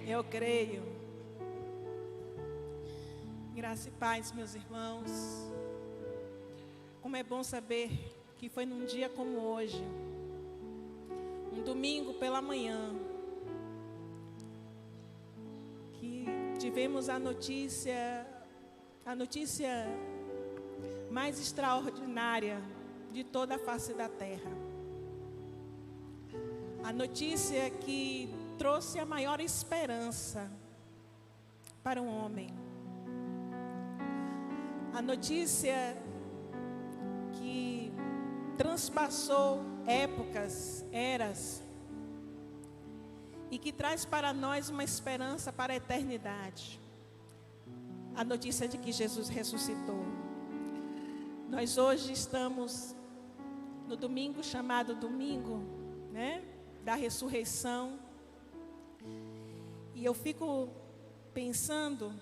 Eu creio. Graça e paz, meus irmãos. Como é bom saber que foi num dia como hoje, um domingo pela manhã, que tivemos a notícia mais extraordinária de toda a face da terra. A notícia que trouxe a maior esperança para um homem. A notícia que transpassou épocas, eras, e que traz para nós uma esperança para a eternidade. A notícia de que Jesus ressuscitou. Nós hoje estamos no domingo chamado domingo, da ressurreição. E eu fico pensando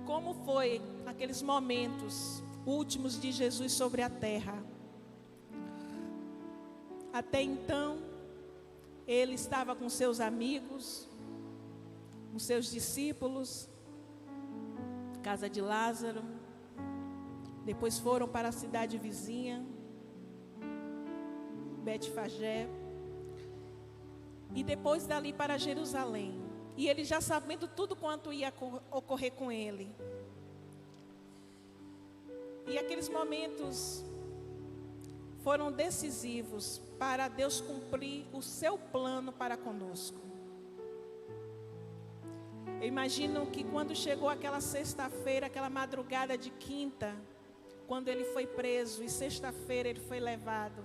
como foi aqueles momentos últimos de Jesus sobre a terra. Até então, ele estava com seus amigos, com seus discípulos, casa de Lázaro. Depois foram para a cidade vizinha, Betfagé. E depois dali para Jerusalém. E ele já sabendo tudo quanto ia ocorrer com ele. E aqueles momentos foram decisivos para Deus cumprir o seu plano para conosco. Eu imagino que quando chegou aquela sexta-feira, aquela madrugada de quinta, quando ele foi preso e sexta-feira ele foi levado,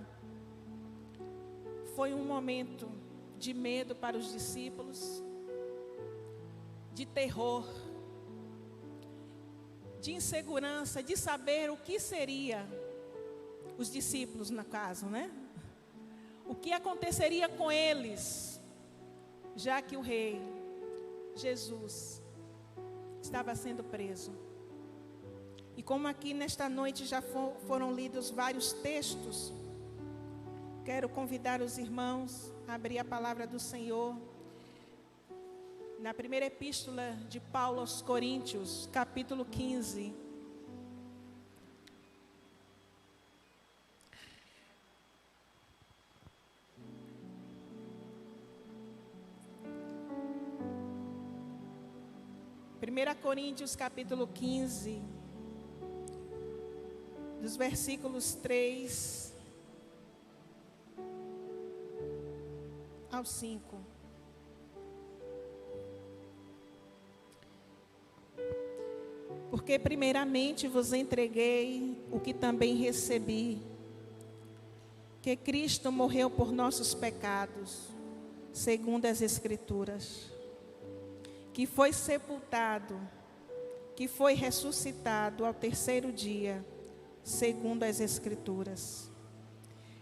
foi um momento de medo para os discípulos, de terror, de insegurança, de saber o que seria os discípulos no caso, O que aconteceria com eles, já que o rei Jesus estava sendo preso. E como aqui nesta noite já foram lidos vários textos, quero convidar os irmãos a abrir a palavra do Senhor na primeira epístola de Paulo aos Coríntios, capítulo 15. Primeira Coríntios, capítulo 15, dos versículos 3 ao 5. Porque primeiramente vos entreguei o que também recebi, que Cristo morreu por nossos pecados, segundo as Escrituras, que foi sepultado, que foi ressuscitado ao terceiro dia, segundo as Escrituras,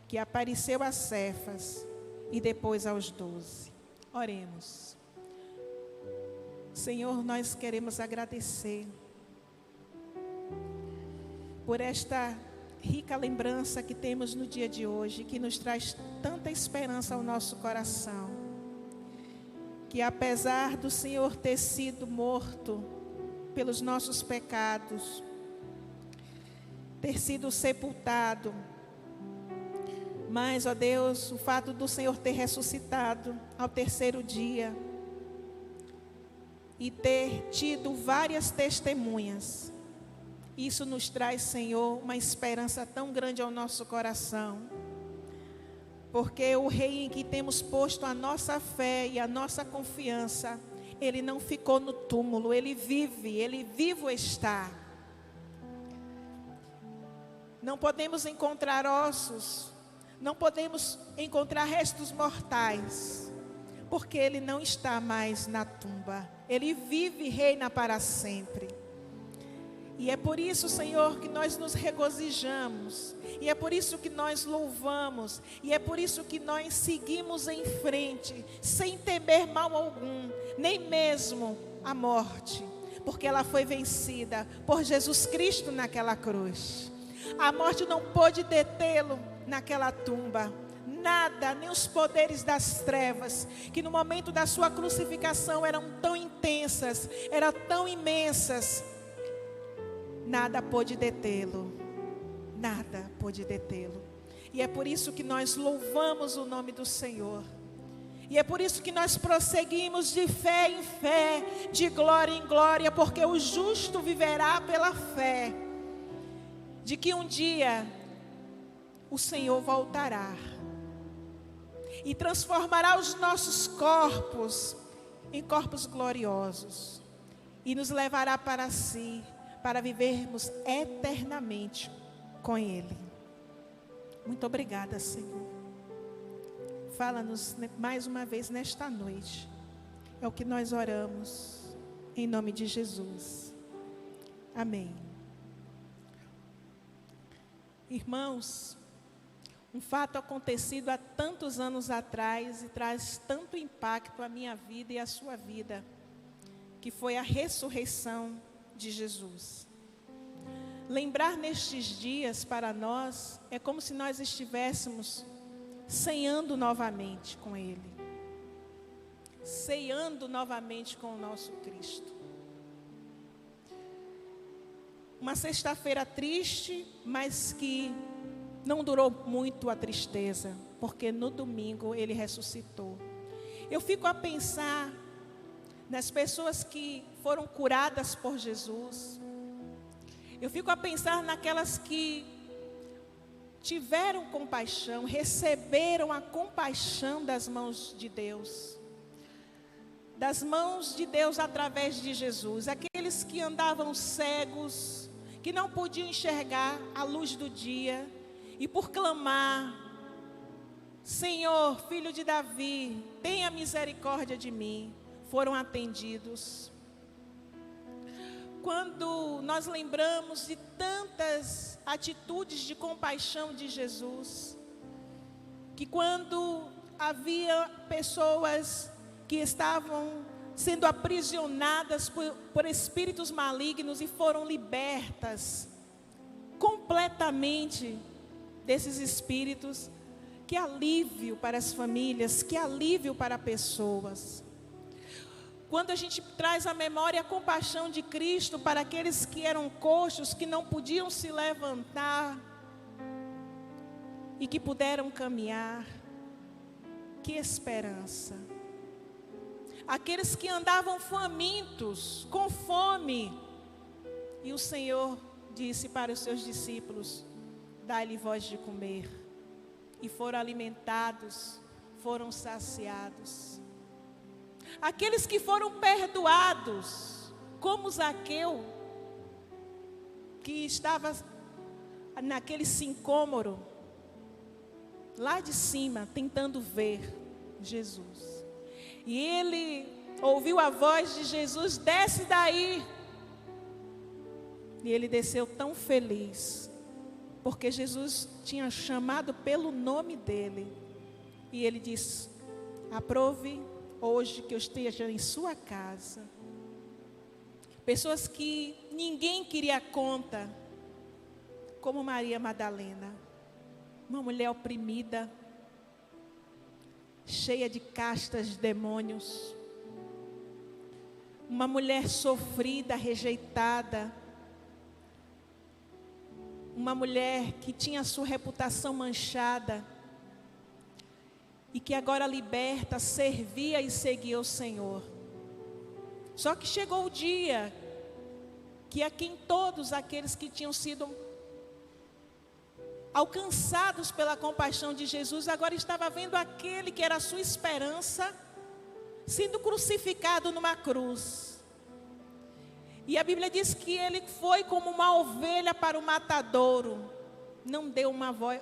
que apareceu a Cefas e depois aos 12. Oremos. Senhor, nós queremos agradecer por esta rica lembrança que temos no dia de hoje, que nos traz tanta esperança ao nosso coração. Que apesar do Senhor ter sido morto pelos nossos pecados, ter sido sepultado, mas, ó Deus, o fato do Senhor ter ressuscitado ao terceiro dia e ter tido várias testemunhas, isso nos traz, Senhor, uma esperança tão grande ao nosso coração. Porque o Rei em que temos posto a nossa fé e a nossa confiança, Ele não ficou no túmulo, Ele vive, Ele vivo está. Não podemos encontrar ossos, não podemos encontrar restos mortais, porque Ele não está mais na tumba. Ele vive e reina para sempre. E é por isso, Senhor, que nós nos regozijamos. E é por isso que nós louvamos. E é por isso que nós seguimos em frente, sem temer mal algum, nem mesmo a morte. Porque ela foi vencida por Jesus Cristo naquela cruz. A morte não pôde detê-lo naquela tumba. nada, nem os poderes das trevas, que no momento da sua crucificação eram tão intensas, eram tão imensas, nada pôde detê-lo, nada pôde detê-lo. E é por isso que nós louvamos o nome do Senhor. E é por isso que nós prosseguimos de fé em fé, de glória em glória, porque o justo viverá pela fé, de que um dia o Senhor voltará e transformará os nossos corpos em corpos gloriosos e nos levará para si, para vivermos eternamente com Ele. Muito obrigada, Senhor. Fala-nos mais uma vez nesta noite. É o que nós oramos, em nome de Jesus. Amém. Irmãos, um fato acontecido há tantos anos atrás e traz tanto impacto à minha vida e à sua vida, que foi a ressurreição de Jesus. Lembrar nestes dias para nós é como se nós estivéssemos ceando novamente com Ele, ceando novamente com o nosso Cristo. Uma sexta-feira triste, mas que não durou muito a tristeza, porque no domingo Ele ressuscitou. Eu fico a pensar nas pessoas que foram curadas por Jesus. Eu fico a pensar naquelas que tiveram compaixão, receberam a compaixão das mãos de Deus. Das mãos de Deus através de Jesus. Aqueles que andavam cegos, que não podiam enxergar a luz do dia, e por clamar: Senhor, Filho de Davi, tenha misericórdia de mim, foram atendidos. Quando nós lembramos de tantas atitudes de compaixão de Jesus, que quando havia pessoas que estavam sendo aprisionadas por espíritos malignos e foram libertas completamente desses espíritos, que alívio para as famílias, que alívio para pessoas. Quando a gente traz à memória a compaixão de Cristo para aqueles que eram coxos, que não podiam se levantar e que puderam caminhar, que esperança. Aqueles que andavam famintos, com fome, e o Senhor disse para os seus discípulos: dai-lhe voz de comer. E foram alimentados, foram saciados. Aqueles que foram perdoados, como Zaqueu, que estava naquele sicômoro, lá de cima, tentando ver Jesus. E ele ouviu a voz de Jesus: desce daí. E ele desceu tão feliz, porque Jesus tinha chamado pelo nome dele. E ele disse: aprove hoje que eu esteja em sua casa. Pessoas que ninguém queria conta, como Maria Madalena, uma mulher oprimida, cheia de castas de demônios, uma mulher sofrida, rejeitada, uma mulher que tinha a sua reputação manchada e que agora liberta, servia e seguia o Senhor. Só que chegou o dia que todos aqueles que tinham sido alcançados pela compaixão de Jesus, agora estava vendo aquele que era a sua esperança sendo crucificado numa cruz. E a Bíblia diz que ele foi como uma ovelha para o matadouro, não deu uma voz,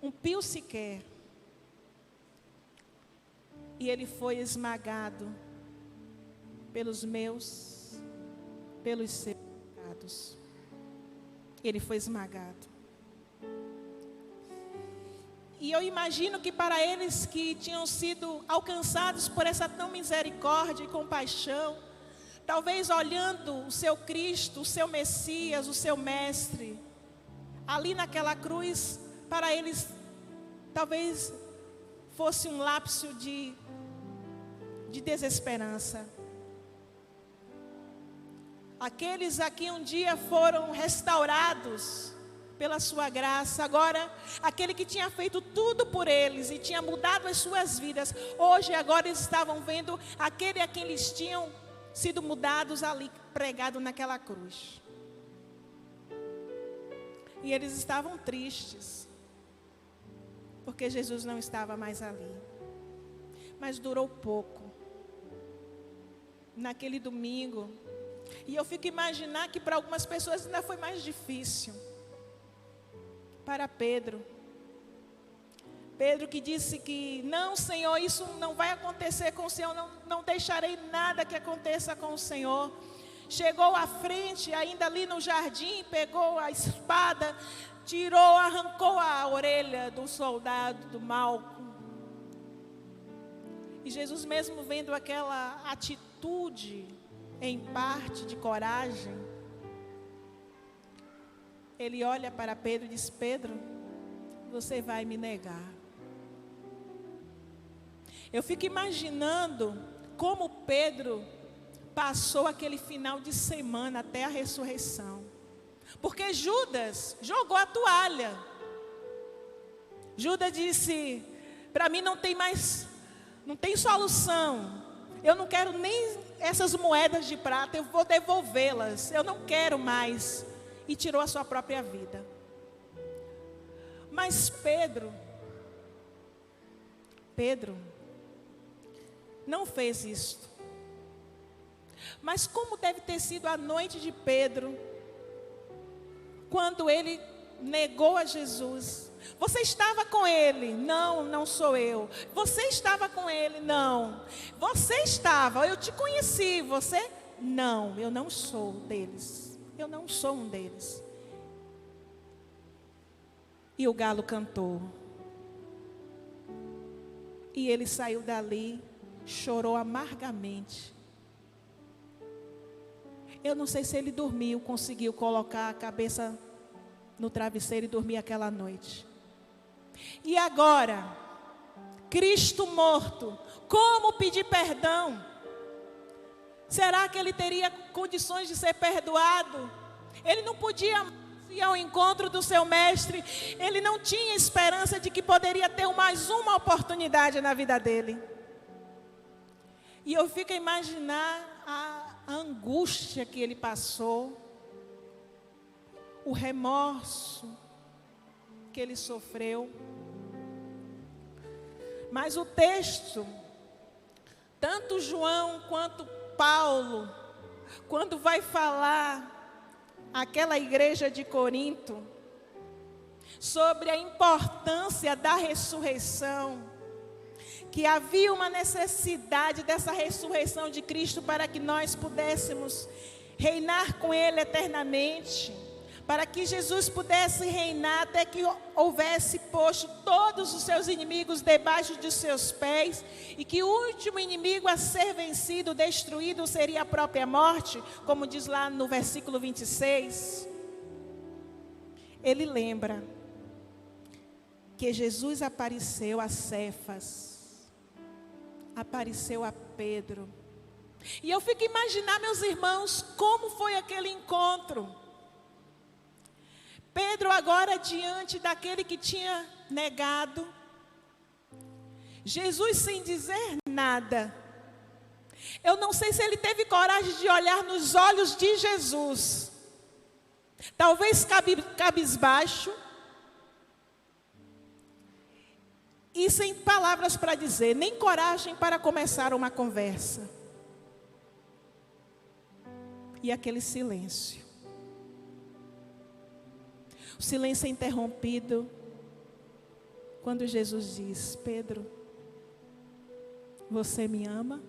um pio sequer. E ele foi esmagado pelos meus, pelos seus pecados. Ele foi esmagado. E eu imagino que para eles que tinham sido alcançados por essa tão misericórdia e compaixão, talvez olhando o seu Cristo, o seu Messias, o seu Mestre, ali naquela cruz, para eles talvez fosse um lapso de desesperança. Aqueles a que um dia foram restaurados pela sua graça, agora, aquele que tinha feito tudo por eles e tinha mudado as suas vidas, hoje, agora eles estavam vendo aquele a quem eles tinham sido mudados ali, pregado naquela cruz. E eles estavam tristes, porque Jesus não estava mais ali. Mas durou pouco. Naquele domingo, e eu fico imaginar que para algumas pessoas ainda foi mais difícil. Para Pedro que disse que não, Senhor, isso não vai acontecer com o Senhor, não deixarei nada que aconteça com o Senhor. Chegou à frente, ainda ali no jardim, pegou a espada, arrancou a orelha do soldado, do Malco. E Jesus, mesmo vendo aquela atitude, em parte de coragem, ele olha para Pedro e diz: Pedro, você vai me negar. Eu fico imaginando como Pedro passou aquele final de semana até a ressurreição. Porque Judas jogou a toalha. Judas disse: para mim não tem solução. Eu não quero nem essas moedas de prata, eu vou devolvê-las. Eu não quero mais. E tirou a sua própria vida. Mas Pedro não fez isto. Mas como deve ter sido a noite de Pedro, quando ele negou a Jesus. Você estava com ele? Não, não sou eu. Você estava com ele? Não. Você estava, eu te conheci. Você? Não, eu não sou deles. Eu não sou um deles. E o galo cantou. E ele saiu dali, chorou amargamente. Eu não sei se ele dormiu, conseguiu colocar a cabeça no travesseiro e dormir aquela noite. E agora, Cristo morto, como pedir perdão? Será que ele teria condições de ser perdoado? Ele não podia ir ao encontro do seu mestre. Ele não tinha esperança de que poderia ter mais uma oportunidade na vida dele. E eu fico a imaginar a angústia que ele passou, o remorso que ele sofreu. Mas o texto, tanto João quanto Paulo, quando vai falar àquela igreja de Corinto sobre a importância da ressurreição, que havia uma necessidade dessa ressurreição de Cristo para que nós pudéssemos reinar com Ele eternamente, para que Jesus pudesse reinar até que houvesse posto todos os seus inimigos debaixo de seus pés, e que o último inimigo a ser vencido, destruído, seria a própria morte, como diz lá no versículo 26. Ele lembra que Jesus apareceu a Cefas, apareceu a Pedro. E eu fico a imaginar, meus irmãos, como foi aquele encontro. Pedro agora diante daquele que tinha negado. Jesus sem dizer nada. Eu não sei se ele teve coragem de olhar nos olhos de Jesus. Talvez cabisbaixo. E sem palavras para dizer, nem coragem para começar uma conversa. E aquele silêncio. O silêncio é interrompido quando Jesus diz: Pedro, você me ama?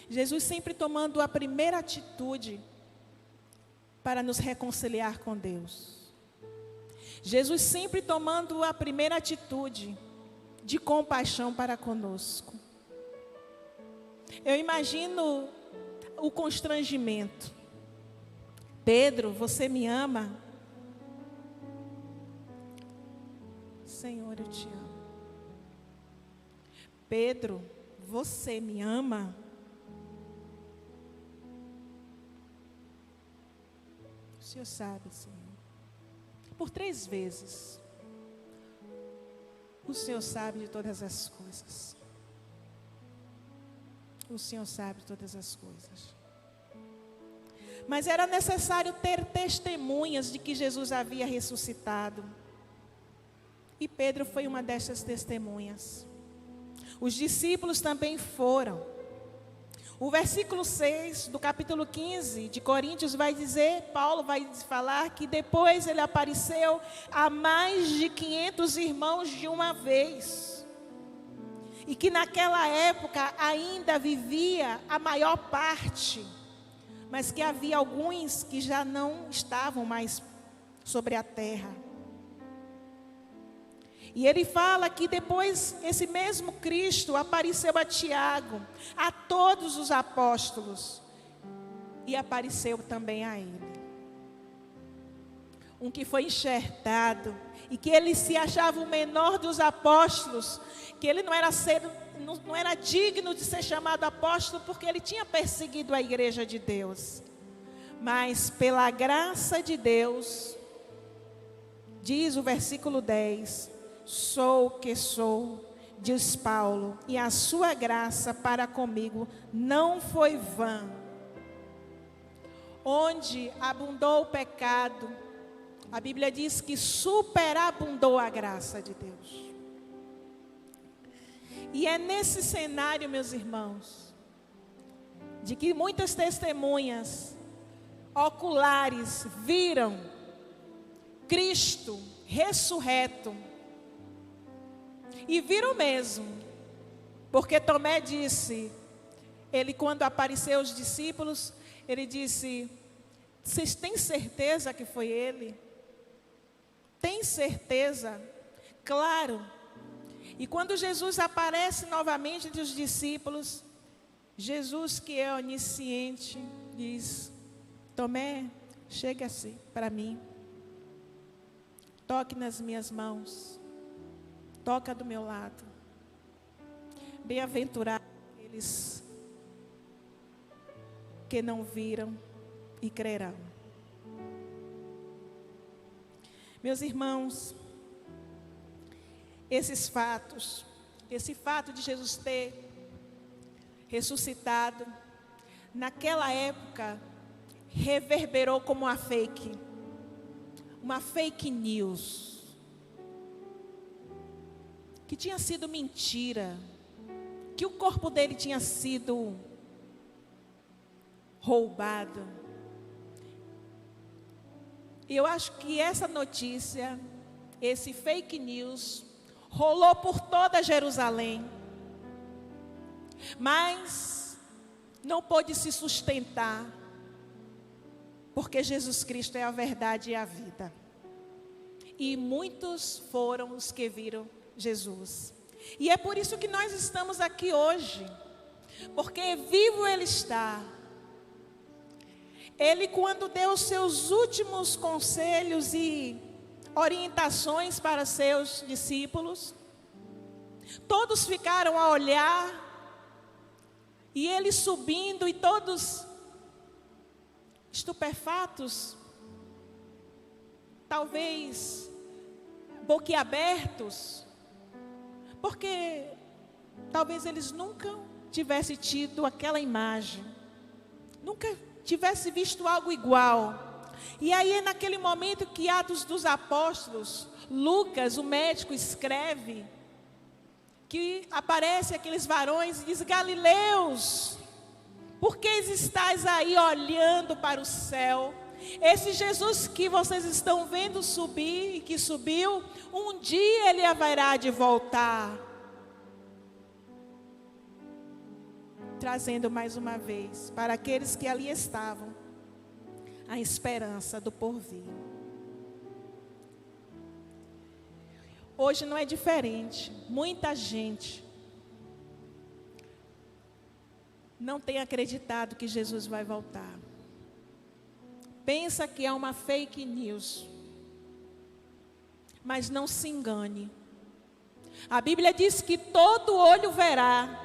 Jesus sempre tomando a primeira atitude para nos reconciliar com Deus. Jesus sempre tomando a primeira atitude de compaixão para conosco. Eu imagino o constrangimento. Pedro, você me ama? Senhor, eu te amo. Pedro, você me ama? O Senhor sabe, Senhor. Por 3 vezes. O Senhor sabe de todas as coisas. O Senhor sabe de todas as coisas. Mas era necessário ter testemunhas de que Jesus havia ressuscitado. E Pedro foi uma dessas testemunhas. Os discípulos também foram. O versículo 6 do capítulo 15 de Coríntios vai dizer, Paulo vai falar que depois ele apareceu a mais de 500 irmãos de uma vez. E que naquela época ainda vivia a maior parte, mas que havia alguns que já não estavam mais sobre a terra. E ele fala que depois esse mesmo Cristo apareceu a Tiago, a todos os apóstolos, e apareceu também a ele. Um que foi enxertado, e que ele se achava o menor dos apóstolos, que ele não era digno de ser chamado apóstolo, porque ele tinha perseguido a igreja de Deus. Mas pela graça de Deus, diz o versículo 10, sou o que sou, diz Paulo, e a sua graça para comigo não foi vã. Onde abundou o pecado, a Bíblia diz que superabundou a graça de Deus. E é nesse cenário, meus irmãos, de que muitas testemunhas oculares viram Cristo ressurreto. E viram mesmo, porque Tomé disse, ele quando apareceu aos discípulos, ele disse, vocês têm certeza que foi ele? Tem certeza? Claro. E quando Jesus aparece novamente entre os discípulos, Jesus, que é onisciente, diz, Tomé, chega-se para mim, toque nas minhas mãos, toca do meu lado. Bem-aventurados aqueles que não viram e crerão. Meus irmãos, esses fatos, esse fato de Jesus ter ressuscitado, naquela época, reverberou como uma fake news. Que tinha sido mentira, que o corpo dele tinha sido roubado. E eu acho que essa notícia, esse fake news, rolou por toda Jerusalém, mas não pôde se sustentar, porque Jesus Cristo é a verdade e a vida. E muitos foram os que viram Jesus. E é por isso que nós estamos aqui hoje, porque vivo Ele está. Ele, quando deu os seus últimos conselhos e orientações para seus discípulos, todos ficaram a olhar, e Ele subindo, e todos estupefatos, talvez boquiabertos, porque talvez eles nunca tivessem tido aquela imagem, nunca tivessem visto algo igual. E aí é naquele momento que Atos dos Apóstolos, Lucas, o médico, escreve, que aparece aqueles varões e diz, Galileus, por que estáis aí olhando para o céu? Esse Jesus que vocês estão vendo subir e que subiu, um dia Ele haverá de voltar. Trazendo mais uma vez, para aqueles que ali estavam, a esperança do porvir. Hoje não é diferente. Muita gente não tem acreditado que Jesus vai voltar. Pensa que é uma fake news. Mas não se engane. A Bíblia diz que todo olho verá.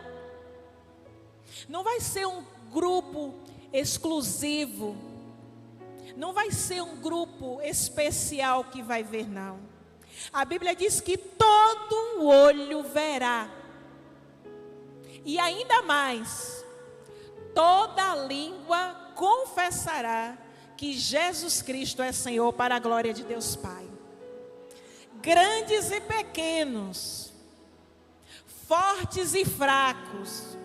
Não vai ser um grupo exclusivo. Não vai ser um grupo especial que vai ver, não. A Bíblia diz que todo olho verá. E ainda mais, toda língua confessará que Jesus Cristo é Senhor, para a glória de Deus Pai. Grandes e pequenos, fortes e fracos,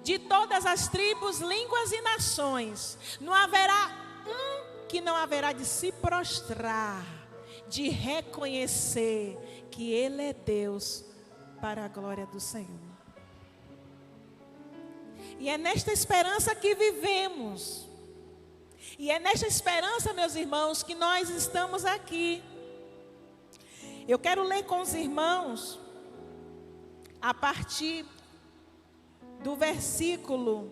de todas as tribos, línguas e nações, não haverá um que não haverá de se prostrar, de reconhecer que Ele é Deus, para a glória do Senhor. E é nesta esperança que vivemos. E é nesta esperança, meus irmãos, que nós estamos aqui. Eu quero ler com os irmãos, a partir do versículo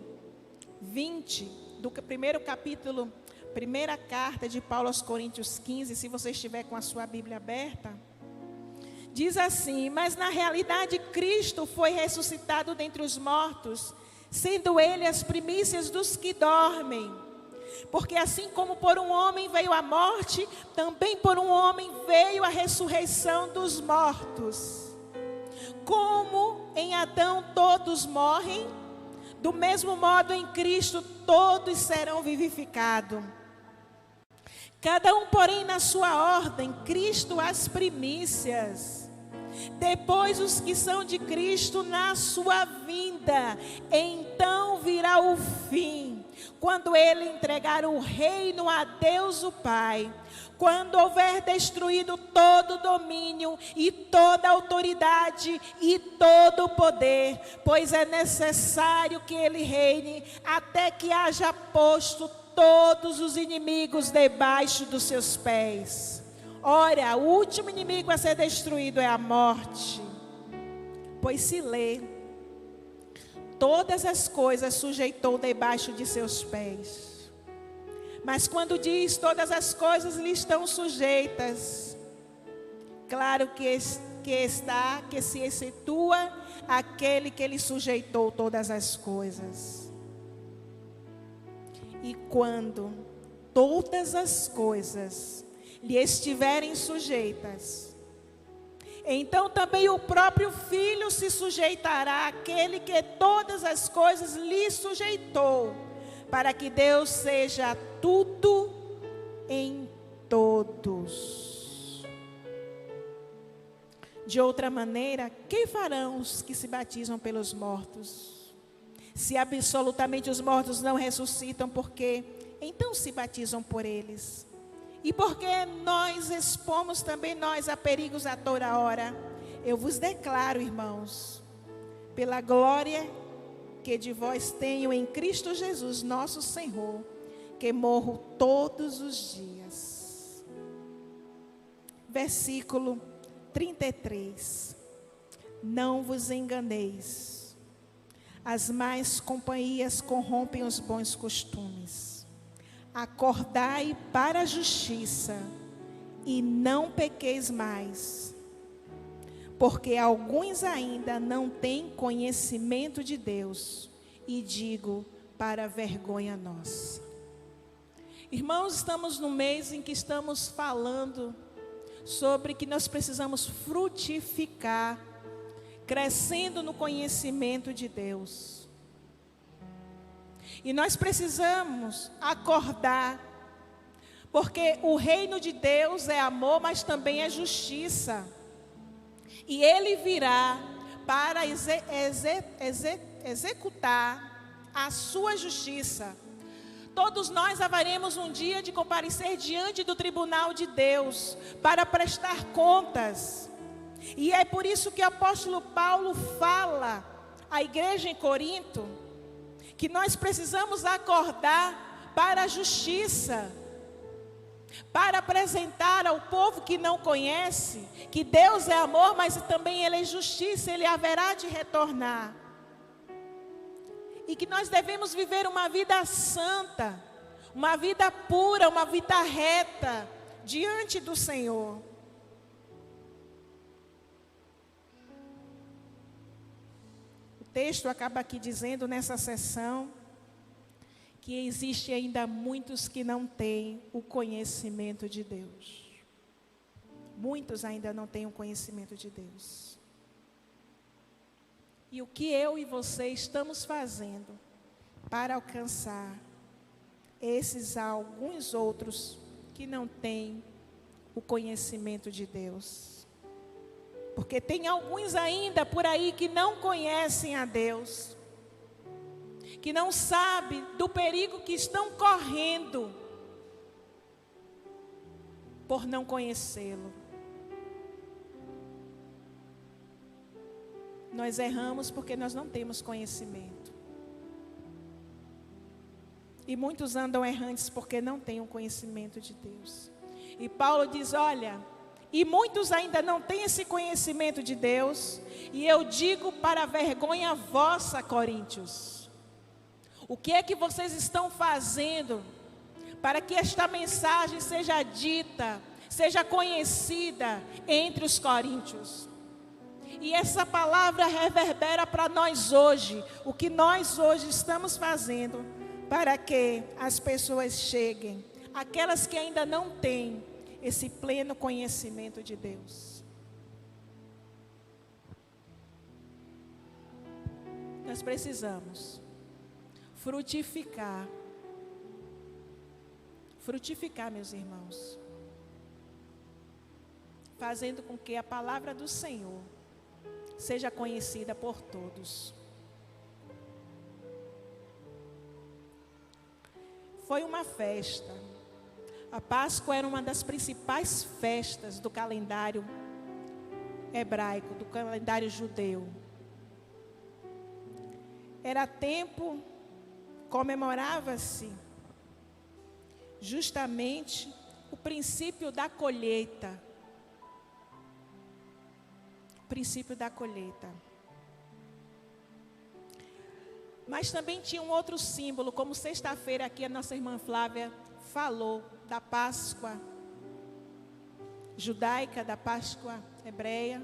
20, do primeiro capítulo, primeira carta de Paulo aos Coríntios 15, se você estiver com a sua Bíblia aberta. Diz assim: mas na realidade Cristo foi ressuscitado dentre os mortos, sendo Ele as primícias dos que dormem. Porque assim como por um homem veio a morte, também por um homem veio a ressurreição dos mortos. Como em Adão todos morrem, do mesmo modo em Cristo todos serão vivificados. Cada um, porém, na sua ordem, Cristo as primícias. Depois os que são de Cristo na sua vinda. Então virá o fim, quando Ele entregar o reino a Deus o Pai. Quando houver destruído todo domínio e toda autoridade e todo poder, pois é necessário que Ele reine até que haja posto todos os inimigos debaixo dos seus pés. Ora, o último inimigo a ser destruído é a morte. Pois se lê, todas as coisas sujeitou debaixo de seus pés. Mas quando diz todas as coisas lhe estão sujeitas, claro que se excetua aquele que lhe sujeitou todas as coisas. E quando todas as coisas lhe estiverem sujeitas, então também o próprio Filho se sujeitará àquele que todas as coisas lhe sujeitou, para que Deus seja tudo em todos. De outra maneira, que farão os que se batizam pelos mortos? Se absolutamente os mortos não ressuscitam, por quê? Então se batizam por eles. E porque nós expomos também nós a perigos a toda hora, eu vos declaro, irmãos, pela glória que de vós tenho em Cristo Jesus, nosso Senhor, que morro todos os dias. Versículo 33. Não vos enganeis, as más companhias corrompem os bons costumes. Acordai para a justiça e não pequeis mais, porque alguns ainda não têm conhecimento de Deus, e digo para vergonha nossa. Irmãos, estamos no mês em que estamos falando sobre que nós precisamos frutificar, crescendo no conhecimento de Deus. E nós precisamos acordar, porque o reino de Deus é amor, mas também é justiça. E Ele virá para executar a sua justiça. Todos nós haveremos um dia de comparecer diante do tribunal de Deus, para prestar contas. E é por isso que o apóstolo Paulo fala à igreja em Corinto, que nós precisamos acordar para a justiça, para apresentar ao povo que não conhece, que Deus é amor, mas também Ele é justiça, Ele haverá de retornar. E que nós devemos viver uma vida santa, uma vida pura, uma vida reta, diante do Senhor. texto acaba aqui dizendo nessa sessão que existe ainda muitos que não têm o conhecimento de Deus. Muitos ainda não têm o conhecimento de Deus. E o que eu e você estamos fazendo para alcançar esses alguns outros que não têm o conhecimento de Deus? Porque tem alguns ainda por aí que não conhecem a Deus, que não sabem do perigo que estão correndo por não conhecê-lo. Nós erramos porque nós não temos conhecimento. E muitos andam errantes porque não têm o conhecimento de Deus. E Paulo diz, olha, e muitos ainda não têm esse conhecimento de Deus, e eu digo para a vergonha vossa, Coríntios, o que é que vocês estão fazendo para que esta mensagem seja dita, seja conhecida entre os coríntios? E essa palavra reverbera para nós hoje, o que nós hoje estamos fazendo para que as pessoas cheguem, aquelas que ainda não têm esse pleno conhecimento de Deus. Nós precisamos frutificar, meus irmãos, fazendo com que a palavra do Senhor seja conhecida por todos. Foi uma festa. A Páscoa era uma das principais festas do calendário hebraico, do calendário judeu. Era tempo, comemorava-se justamente o princípio da colheita. O princípio da colheita. Mas também tinha um outro símbolo, como sexta-feira aqui a nossa irmã Flávia falou, da Páscoa judaica, da Páscoa hebreia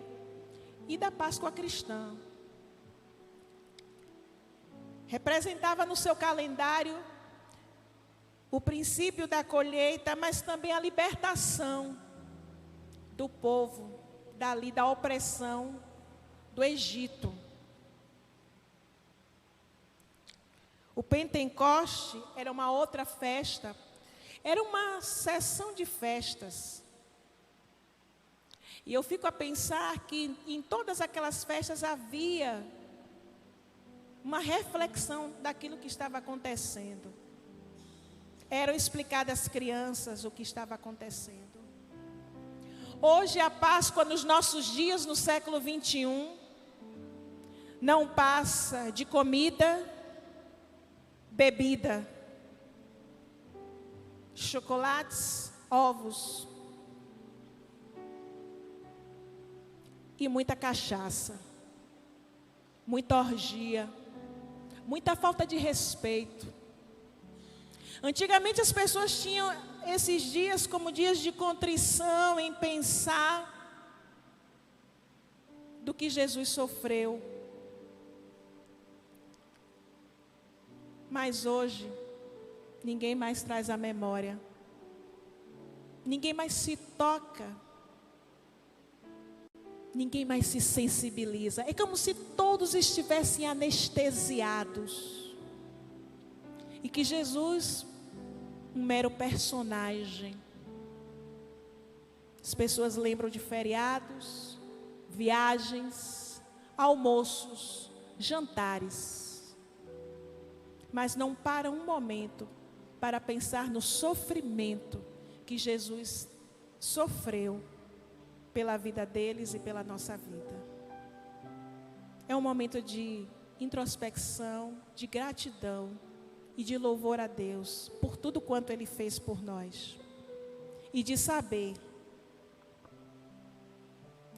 e da Páscoa cristã. Representava no seu calendário o princípio da colheita, mas também a libertação do povo dali da opressão do Egito. O Pentecoste era uma outra festa, era uma sessão de festas. E eu fico a pensar que em todas aquelas festas havia uma reflexão daquilo que estava acontecendo. Eram explicadas às crianças o que estava acontecendo. Hoje a Páscoa nos nossos dias, no século 21, não passa de comida, bebida, chocolates, ovos e muita cachaça, muita orgia, muita falta de respeito. Antigamente as pessoas tinham esses dias como dias de contrição, em pensar do que Jesus sofreu. Mas hoje, ninguém mais traz a memória. Ninguém mais se toca. Ninguém mais se sensibiliza. É como se todos estivessem anestesiados. E que Jesus, um mero personagem. As pessoas lembram de feriados, viagens, almoços, jantares. Mas não param um momento para pensar no sofrimento que Jesus sofreu pela vida deles e pela nossa vida. É um momento de introspecção, de gratidão e de louvor a Deus por tudo quanto Ele fez por nós. E de saber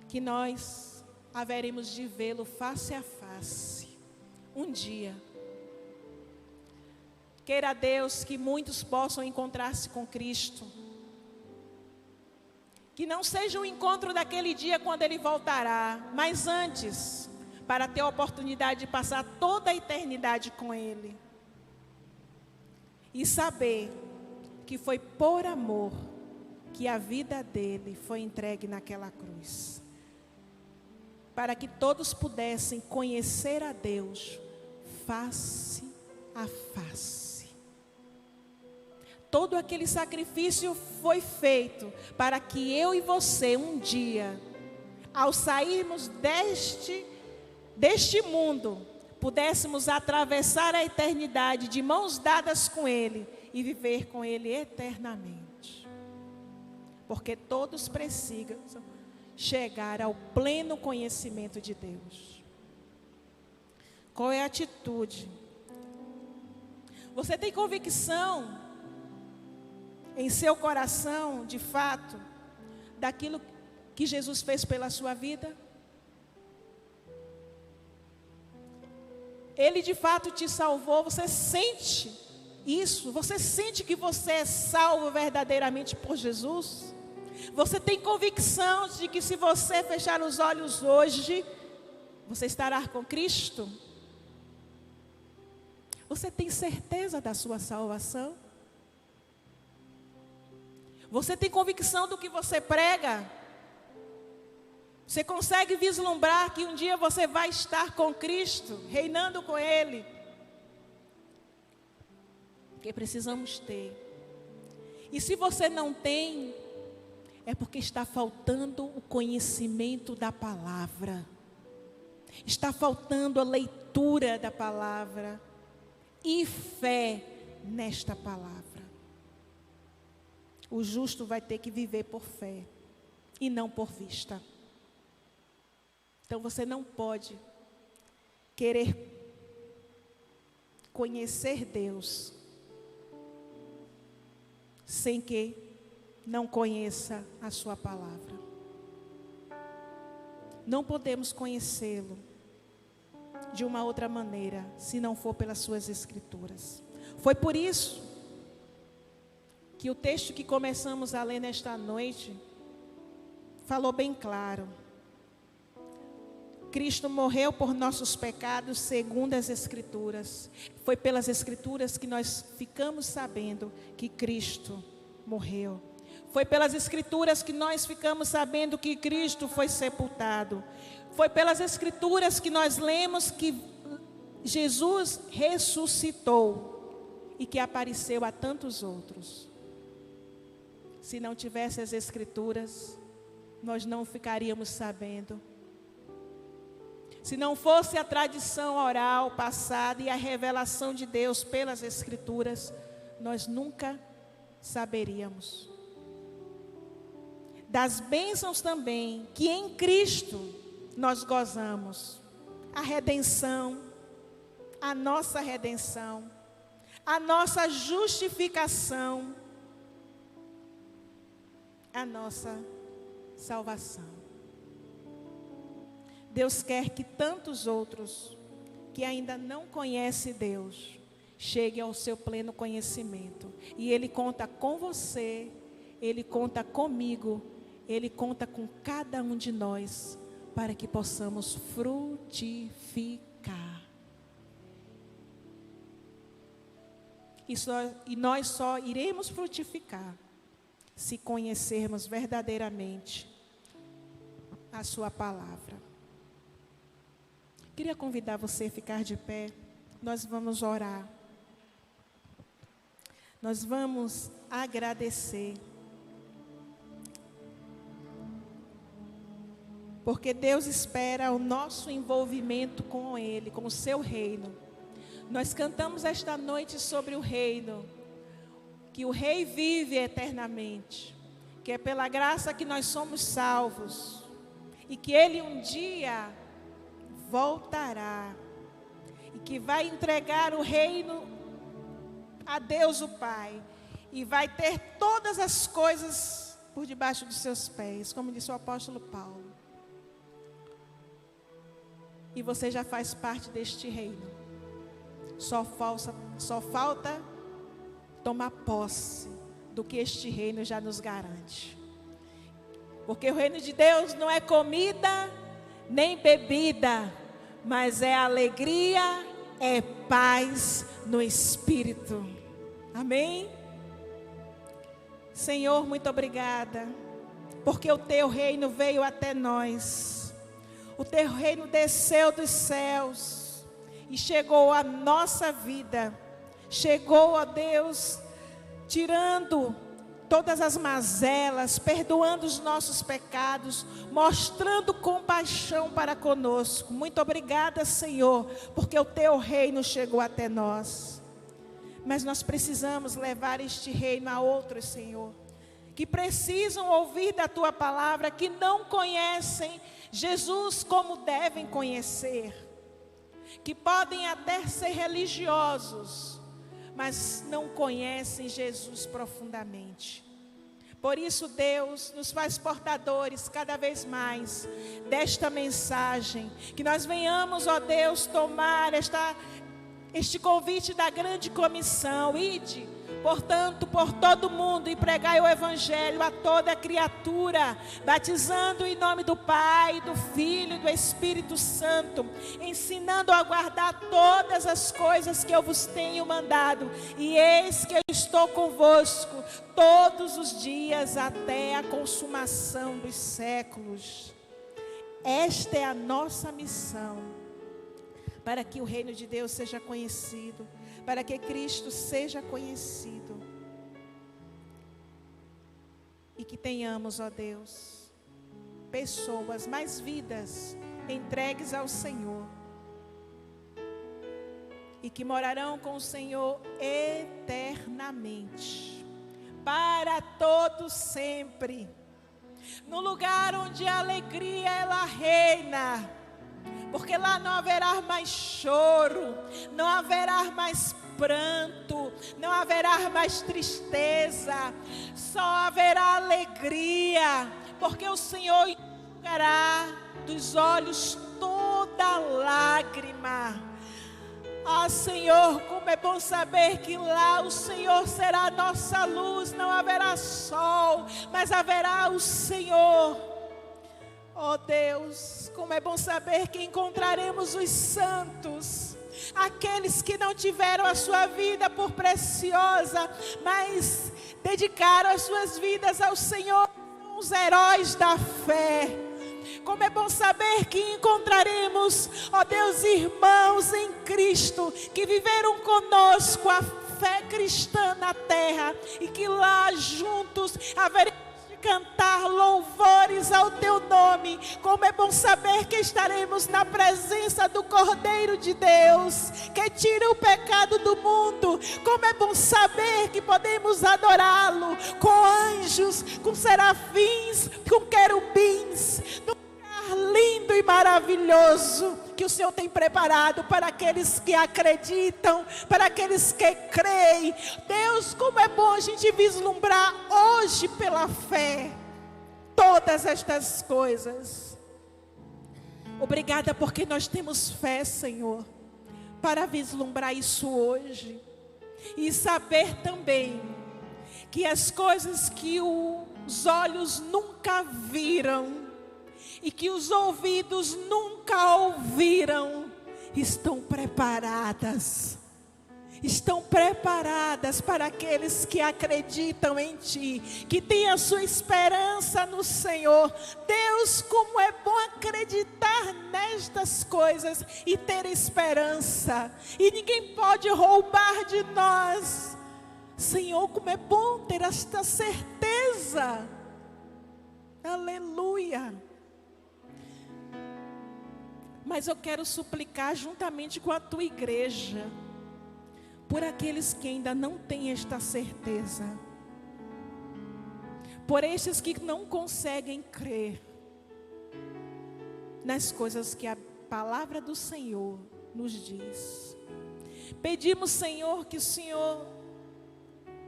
que nós haveremos de vê-lo face a face um dia. Queira Deus que muitos possam encontrar-se com Cristo. Que não seja o encontro daquele dia quando Ele voltará, mas antes, para ter a oportunidade de passar toda a eternidade com Ele. E saber que foi por amor que a vida dele foi entregue naquela cruz. Para que todos pudessem conhecer a Deus face a face. Todo aquele sacrifício foi feito para que eu e você um dia, ao sairmos deste mundo, pudéssemos atravessar a eternidade de mãos dadas com Ele e viver com Ele eternamente. Porque todos precisam chegar ao pleno conhecimento de Deus. Qual é a atitude? Você tem convicção em seu coração, de fato, daquilo que Jesus fez pela sua vida? Ele de fato te salvou, você sente isso? Você sente que você é salvo verdadeiramente por Jesus? Você tem convicção de que se você fechar os olhos hoje, você estará com Cristo? Você tem certeza da sua salvação? Você tem convicção do que você prega? Você consegue vislumbrar que um dia você vai estar com Cristo, reinando com Ele? Porque precisamos ter. E se você não tem, é porque está faltando o conhecimento da palavra. Está faltando a leitura da palavra e fé nesta palavra. O justo vai ter que viver por fé e não por vista. Então você não pode querer conhecer Deus sem que não conheça a sua palavra. Não podemos conhecê-lo de uma outra maneira, se não for pelas suas escrituras. Foi por isso que o texto que começamos a ler nesta noite falou bem claro. Cristo morreu por nossos pecados segundo as Escrituras. Foi pelas Escrituras que nós ficamos sabendo que Cristo morreu. Foi pelas Escrituras que nós ficamos sabendo que Cristo foi sepultado. Foi pelas Escrituras que nós lemos que Jesus ressuscitou e que apareceu a tantos outros. Se não tivesse as Escrituras, nós não ficaríamos sabendo. Se não fosse a tradição oral passada e a revelação de Deus pelas Escrituras, nós nunca saberíamos. Das bênçãos também que em Cristo nós gozamos. A redenção, a nossa justificação, a nossa salvação. Deus quer que tantos outros que ainda não conhecem Deus cheguem ao seu pleno conhecimento. E Ele conta com você, Ele conta comigo, Ele conta com cada um de nós para que possamos frutificar. E nós só iremos frutificar se conhecermos verdadeiramente a sua palavra. Queria convidar você a ficar de pé. Nós vamos orar. Nós vamos agradecer. Porque Deus espera o nosso envolvimento com Ele, com o seu reino. Nós cantamos esta noite sobre o reino, que o Rei vive eternamente, que é pela graça que nós somos salvos, e que Ele um dia voltará, e que vai entregar o reino a Deus o Pai, e vai ter todas as coisas por debaixo dos seus pés, como disse o apóstolo Paulo. E você já faz parte deste reino. Só falta tomar posse do que este reino já nos garante. Porque o reino de Deus não é comida nem bebida, mas é alegria, é paz no Espírito. Amém? Senhor, muito obrigada, porque o teu reino veio até nós. O teu reino desceu dos céus e chegou à nossa vida. Chegou, ó Deus, tirando todas as mazelas, perdoando os nossos pecados, mostrando compaixão para conosco. Muito obrigada, Senhor, porque o teu reino chegou até nós. Mas nós precisamos levar este reino a outros, Senhor, que precisam ouvir da tua palavra, que não conhecem Jesus como devem conhecer, que podem até ser religiosos, mas não conhecem Jesus profundamente. Por isso, Deus, nos faz portadores cada vez mais desta mensagem, que nós venhamos, ó Deus, tomar este convite da grande comissão. Ide, portanto, por todo mundo e pregai o evangelho a toda criatura, batizando em nome do Pai, do Filho e do Espírito Santo, ensinando a guardar todas as coisas que eu vos tenho mandado, e eis que eu estou convosco todos os dias até a consumação dos séculos. Esta é a nossa missão, para que o reino de Deus seja conhecido, para que Cristo seja conhecido, e que tenhamos, ó Deus, pessoas, mais vidas entregues ao Senhor, e que morarão com o Senhor eternamente, para todos sempre, no lugar onde a alegria ela reina, porque lá não haverá mais choro, não haverá mais pranto, não haverá mais tristeza, só haverá alegria, porque o Senhor enxugará dos olhos toda lágrima. Ah, Senhor, como é bom saber que lá o Senhor será a nossa luz, não haverá sol, mas haverá o Senhor. Oh Deus, como é bom saber que encontraremos os santos, aqueles que não tiveram a sua vida por preciosa, mas dedicaram as suas vidas ao Senhor, os heróis da fé. Como é bom saber que encontraremos, ó Deus, irmãos em Cristo, que viveram conosco a fé cristã na terra, e que lá juntos haveremos cantar louvores ao teu nome. Como é bom saber que estaremos na presença do Cordeiro de Deus, que tira o pecado do mundo. Como é bom saber que podemos adorá-lo com anjos, com serafins, com querubins, num lugar lindo e maravilhoso que o Senhor tem preparado para aqueles que acreditam, para aqueles que creem. Deus, como é bom a gente vislumbrar hoje pela fé todas estas coisas. Obrigada porque nós temos fé, Senhor, para vislumbrar isso hoje, e saber também que as coisas que os olhos nunca viram e que os ouvidos nunca ouviram, estão preparadas para aqueles que acreditam em Ti, que têm a sua esperança no Senhor. Deus, como é bom acreditar nestas coisas e ter esperança, e ninguém pode roubar de nós. Senhor, como é bom ter esta certeza. Aleluia. Mas eu quero suplicar juntamente com a tua igreja, por aqueles que ainda não têm esta certeza, por estes que não conseguem crer nas coisas que a palavra do Senhor nos diz. Pedimos, Senhor, que o Senhor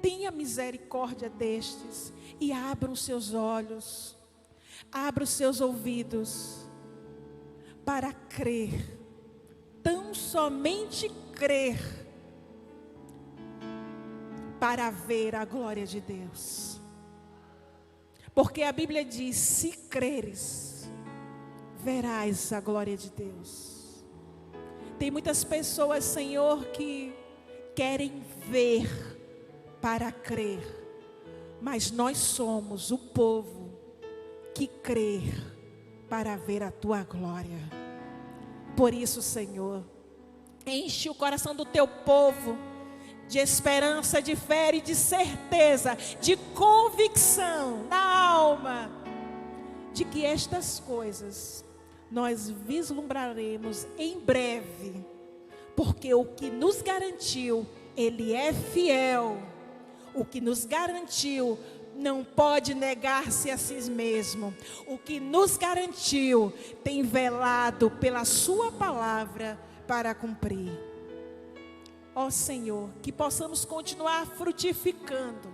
tenha misericórdia destes e abra os seus olhos, abra os seus ouvidos, para crer, tão somente crer, para ver a glória de Deus. Porque a Bíblia diz: se creres, verás a glória de Deus. Tem muitas pessoas, Senhor, que querem ver para crer, mas nós somos o povo que crê para ver a tua glória. Por isso, Senhor, enche o coração do teu povo de esperança, de fé e de certeza, de convicção na alma, de que estas coisas nós vislumbraremos em breve, porque o que nos garantiu, Ele é fiel. O que nos garantiu não pode negar-se a si mesmo. O que nos garantiu tem velado pela sua palavra para cumprir. Ó Senhor, que possamos continuar frutificando,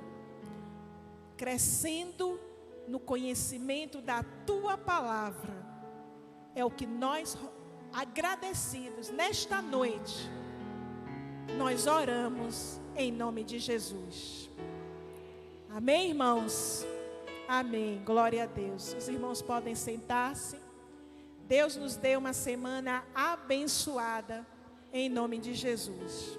crescendo no conhecimento da tua palavra. É o que nós, agradecidos nesta noite, nós oramos em nome de Jesus. Amém, irmãos? Amém. Glória a Deus. Os irmãos podem sentar-se. Deus nos deu uma semana abençoada em nome de Jesus.